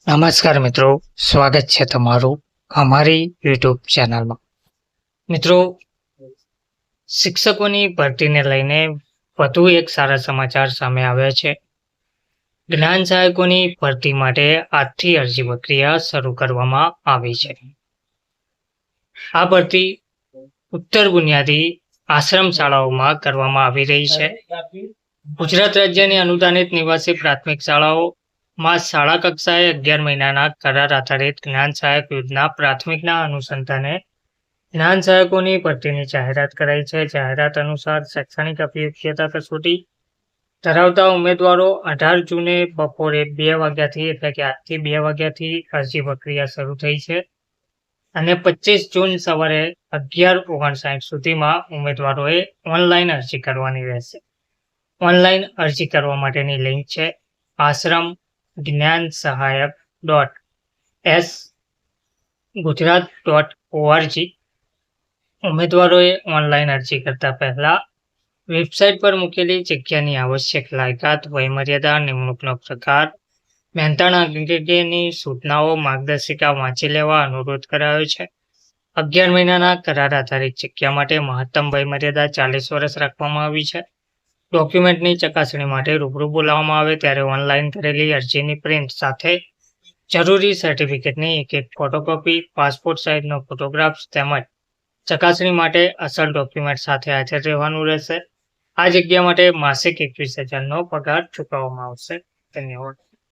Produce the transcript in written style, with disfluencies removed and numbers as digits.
નમસ્કાર મિત્રો, સ્વાગત છે તમારું અમારી યુટ્યુબ ચેનલમાં. મિત્રો, શિક્ષકોની ભરતીને લઈને વધુ એક સારા સમાચાર સામે આવ્યા છે. જ્ઞાન સહાયકોની ભરતી માટે આજથી અરજી પ્રક્રિયા શરૂ કરવામાં આવી છે. આ ભરતી ઉત્તર બુનિયાદી આશ્રમ શાળાઓમાં કરવામાં આવી રહી છે. ગુજરાત રાજ્યની અનુદાનિત નિવાસી પ્રાથમિક શાળાઓમાં શાળા કક્ષાએ 11 મહિનાના કરાર આધારિત જ્ઞાન સહાયક યોજના પ્રાથમિકના અનુસંધાને જ્ઞાન સહાયકોની ભરતીની જાહેરાત કરાઈ છે. જાહેરાત અનુસાર શૈક્ષણિક અભિયોગ્યતા કસોટી ધરાવતા ઉમેદવારો 18 જૂને બપોરે 2 વાગ્યાથી એટલે કે આજથી 2 વાગ્યાથી અરજી પ્રક્રિયા શરૂ થઈ છે અને 25 જૂન સવારે 11:59 સુધીમાં ઉમેદવારોએ ઓનલાઈન અરજી કરવાની રહેશે. ઓનલાઈન અરજી કરવા માટેની લિંક છે ashramgnansahayak.s.gujarat.org. ઉમેદવારોએ ઓનલાઈન અરજી કરતા પહેલા વેબસાઇટ પર મૂકેલી જગ્યાની આવશ્યક લાયકાત, વયમર્યાદા, નિમણૂકનો પ્રકાર, મહેનતાણા અંગેની સૂચનાઓ, માર્ગદર્શિકા વાંચી લેવા અનુરોધ કરાયો છે. 11 મહિનાના કરાર આધારિત જગ્યા માટે મહત્તમ વયમર્યાદા 40 વર્ષ રાખવામાં આવી છે. ડોક્યુમેન્ટની ચકાસણી માટે રૂબરૂ બોલાવવામાં આવે ત્યારે ઓનલાઈન કરેલી અરજીની પ્રિન્ટ સાથે જરૂરી સર્ટિફિકેટની એક ફોટોકોપી, પાસપોર્ટ સાઇઝનો ફોટોગ્રાફ તેમજ ચકાસણી માટે અસલ ડોક્યુમેન્ટ સાથે હાજર રહેવાનું રહેશે. આ જગ્યા માટે માસિક 21,000નો પગાર ચૂકવવામાં આવશે. ધન્યવાદ.